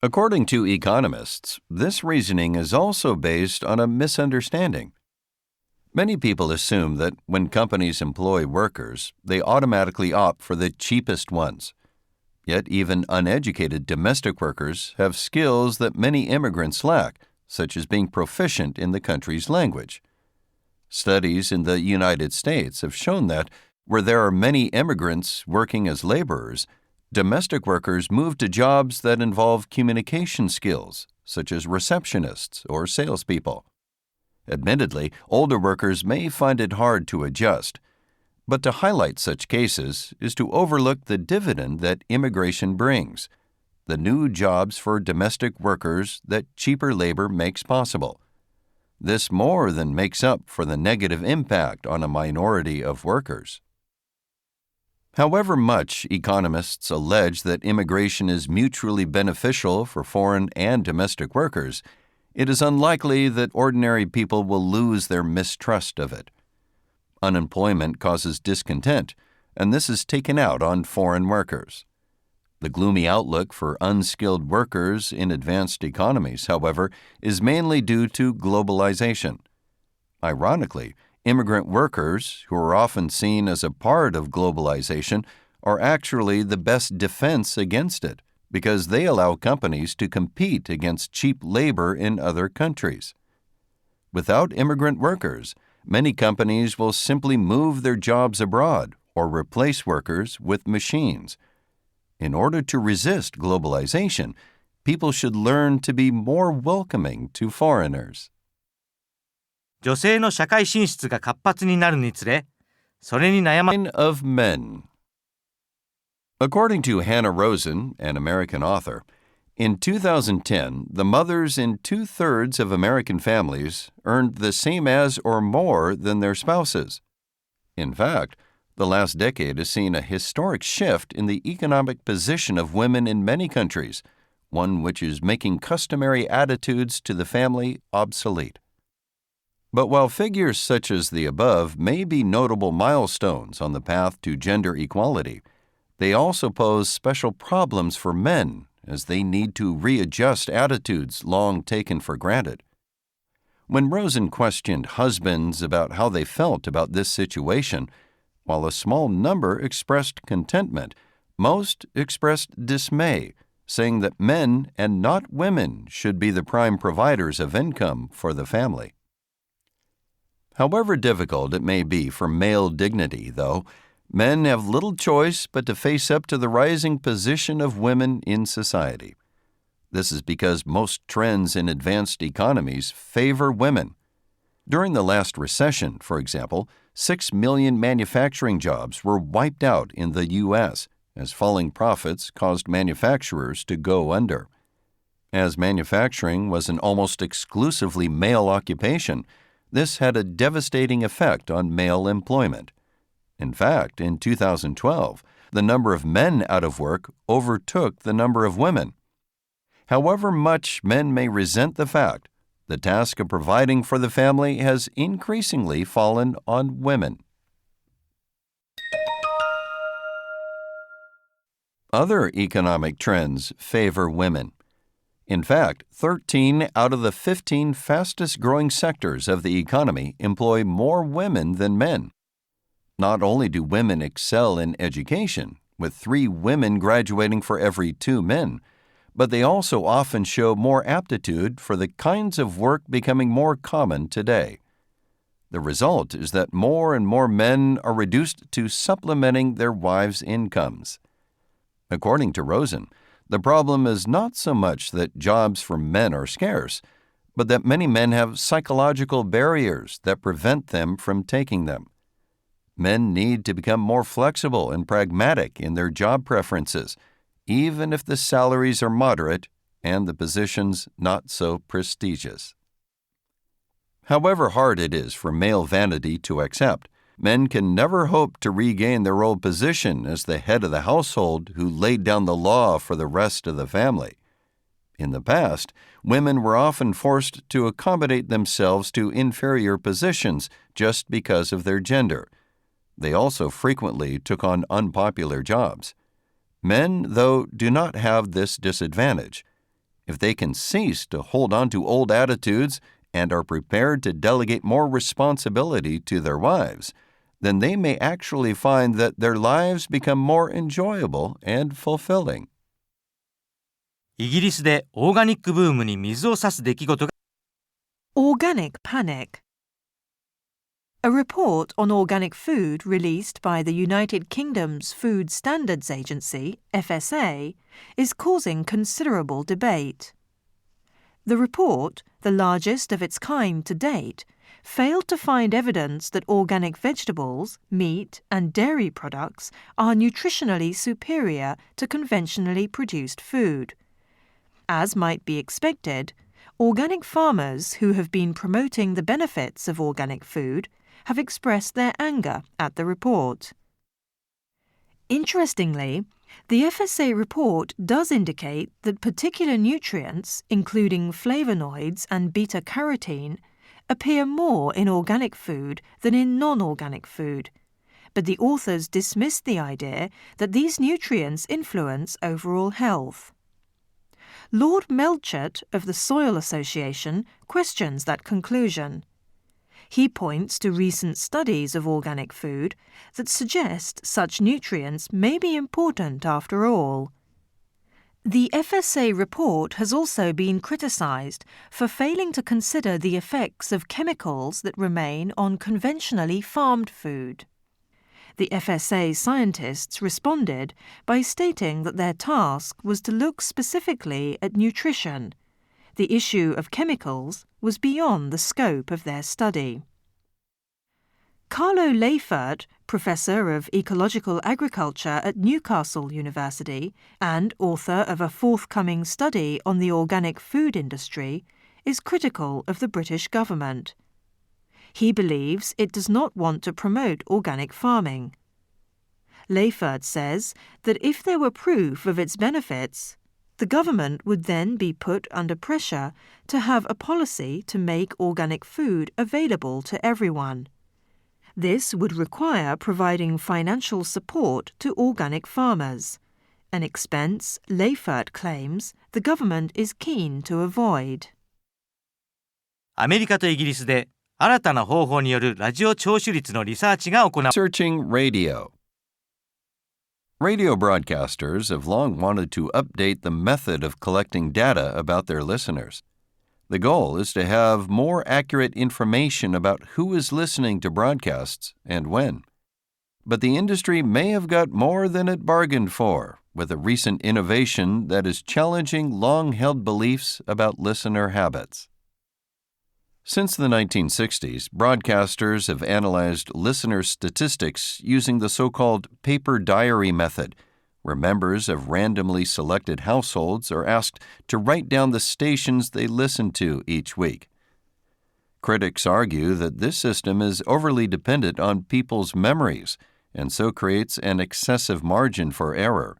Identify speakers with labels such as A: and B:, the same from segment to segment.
A: According to economists, this reasoning is also based on a misunderstanding. Many people assume that when companies employ workers, they automatically opt for the cheapest ones. Yet even uneducated domestic workers have skills that many immigrants lack, such as being proficient in the country's language. Studies in the United States have shown that where there are many immigrants working as laborers, domestic workers move to jobs that involve communication skills, such as receptionists or salespeople. Admittedly, older workers may find it hard to adjust, but to highlight such cases is to overlook the dividend that immigration brings, the new jobs for domestic workers that cheaper labor makes possible. This more than makes up for the negative impact on a minority of workers. However much economists allege that immigration is mutually beneficial for foreign and domestic workers, it is unlikely that ordinary people will lose their mistrust of it. Unemployment causes discontent, and this is taken out on foreign workers. The gloomy outlook for unskilled workers in advanced economies, however, is mainly due to globalization. Ironically, immigrant workers, who are often seen as a part of globalization, are actually the best defense against it, because they allow companies to compete against cheap labor in other countries. Without immigrant workers, many companies will simply move their jobs abroad or replace workers with machines. In order to resist globalization, people should learn to be more welcoming to foreigners.
B: 女性の社会進出が活発になるにつれ、それに悩ま
A: of men. According to Hannah Rosen, an American author, in 2010, the mothers in 2/3 of American families earned the same as or more than their spouses. In fact, the last decade has seen a historic shift in the economic position of women in many countries, one which is making customary attitudes to the family obsolete. But while figures such as the above may be notable milestones on the path to gender equality, they also pose special problems for men as they need to readjust attitudes long taken for granted. When Rosen questioned husbands about how they felt about this situation, while a small number expressed contentment, most expressed dismay, saying that men and not women should be the prime providers of income for the family. However difficult it may be for male dignity, though, men have little choice but to face up to the rising position of women in society. This is because most trends in advanced economies favor women. During the last recession, for example, 6 million manufacturing jobs were wiped out in the U.S. as falling profits caused manufacturers to go under. As manufacturing was an almost exclusively male occupation, this had a devastating effect on male employment. In fact, in 2012, the number of men out of work overtook the number of women. However much men may resent the fact, the task of providing for the family has increasingly fallen on women. Other economic trends favor women. In fact, 13 out of the 15 fastest-growing sectors of the economy employ more women than men. Not only do women excel in education, with 3 women graduating for every 2 men, but they also often show more aptitude for the kinds of work becoming more common today. The result is that more and more men are reduced to supplementing their wives' incomes. According to Rosen, the problem is not so much that jobs for men are scarce, but that many men have psychological barriers that prevent them from taking them. Men need to become more flexible and pragmatic in their job preferences, even if the salaries are moderate and the positions not so prestigious. However hard it is for male vanity to accept, men can never hope to regain their old position as the head of the household who laid down the law for the rest of the family. In the past, women were often forced to accommodate themselves to inferior positions just because of their gender. They also frequently took on unpopular jobs. Men, though, do not have this disadvantage. If they can cease to hold on to old attitudes and are prepared to delegate more responsibility to their wives, then they may actually find that their lives become more enjoyable and fulfilling.
B: イギリスでオーガニックブームに水を差す出来事が
C: Organic panic. A report on organic food released by the United Kingdom's Food Standards Agency, FSA, is causing considerable debate. The report, the largest of its kind to date, failed to find evidence that organic vegetables, meat, and dairy products are nutritionally superior to conventionally produced food. As might be expected, organic farmers who have been promoting the benefits of organic food have expressed their anger at the report. Interestingly, the FSA report does indicate that particular nutrients, including flavonoids and beta-carotene, appear more in organic food than in non-organic food, but the authors dismissed the idea that these nutrients influence overall health. Lord Melchett of the Soil Association questions that conclusion. He points to recent studies of organic food that suggest such nutrients may be important after all. The FSA report has also been criticised for failing to consider the effects of chemicals that remain on conventionally farmed food. The FSA scientists responded by stating that their task was to look specifically at nutrition. The issue of chemicals was beyond the scope of their study. Carlo Leifert, Professor of Ecological Agriculture at Newcastle University and author of a forthcoming study on the organic food industry, is critical of the British government. He believes it does not want to promote organic farming. Leifert says that if there were proof of its benefits, the government would then be put under pressure to have a policy to make organic food available to everyone. This would require providing financial support to organic farmers, an expense Leifert claims the government is keen to avoid.
B: アメリカとイギリスで新たな方法によるラジオ聴取率のリサーチが行われ
A: Searching radio. Radio broadcasters have long wanted to update the method of collecting data about their listeners. The goal is to have more accurate information about who is listening to broadcasts and when. But the industry may have got more than it bargained for with a recent innovation that is challenging long-held beliefs about listener habits. Since the 1960s, broadcasters have analyzed listener statistics using the so-called paper diary method, where members of randomly selected households are asked to write down the stations they listen to each week. Critics argue that this system is overly dependent on people's memories and so creates an excessive margin for error.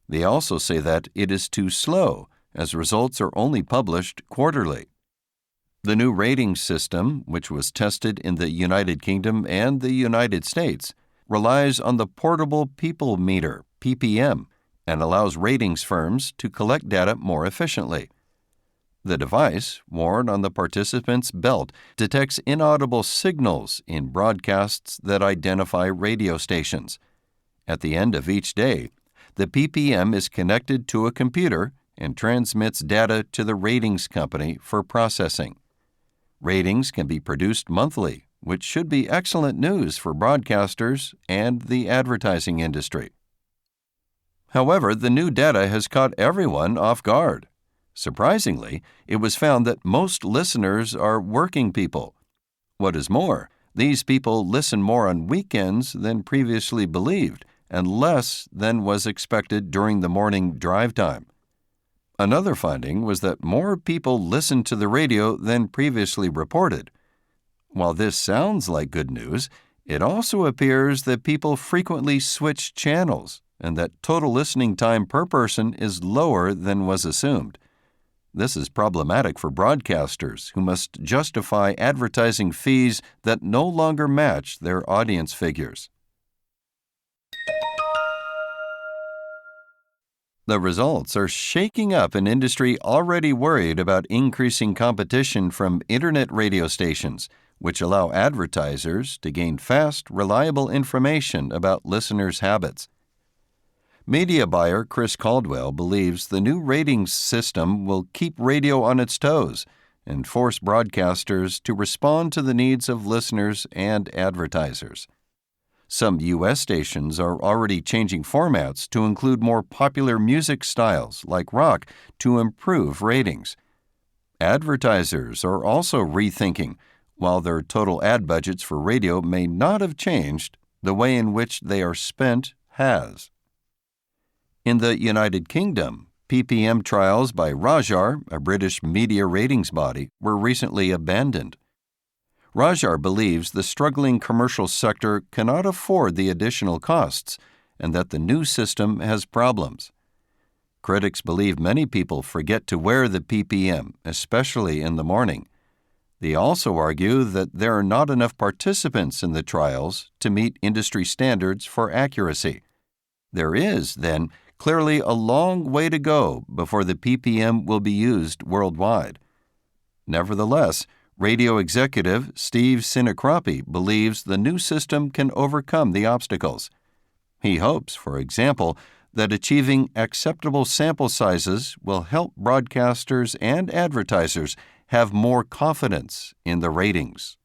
A: They also say that it is too slow, as results are only published quarterly. The new ratings system, which was tested in the United Kingdom and the United States, relies on the Portable People Meter, PPM, and allows ratings firms to collect data more efficiently. The device, worn on the participant's belt, detects inaudible signals in broadcasts that identify radio stations. At the end of each day, the PPM is connected to a computer and transmits data to the ratings company for processing. Ratings can be produced monthly, which should be excellent news for broadcasters and the advertising industry. However, the new data has caught everyone off guard. Surprisingly, it was found that most listeners are working people. What is more, these people listen more on weekends than previously believed and less than was expected during the morning drive time. Another finding was that more people listened to the radio than previously reported. While this sounds like good news, it also appears that people frequently switch channels and that total listening time per person is lower than was assumed. This is problematic for broadcasters who must justify advertising fees that no longer match their audience figures. The results are shaking up an industry already worried about increasing competition from internet radio stations, which allow advertisers to gain fast, reliable information about listeners' habits. Media buyer Chris Caldwell believes the new ratings system will keep radio on its toes and force broadcasters to respond to the needs of listeners and advertisers. Some U.S. stations are already changing formats to include more popular music styles like rock to improve ratings. Advertisers are also rethinking. While their total ad budgets for radio may not have changed, the way in which they are spent has. In the United Kingdom, PPM trials by Rajar, a British media ratings body, were recently abandoned. Rajar believes the struggling commercial sector cannot afford the additional costs and that the new system has problems. Critics believe many people forget to wear the PPM, especially in the morning. They also argue that there are not enough participants in the trials to meet industry standards for accuracy. There is, then, clearly a long way to go before the PPM will be used worldwide. Nevertheless, radio executive Steve Sinacrapi believes the new system can overcome the obstacles. He hopes, for example, that achieving acceptable sample sizes will help broadcasters and advertisers have more confidence in the ratings.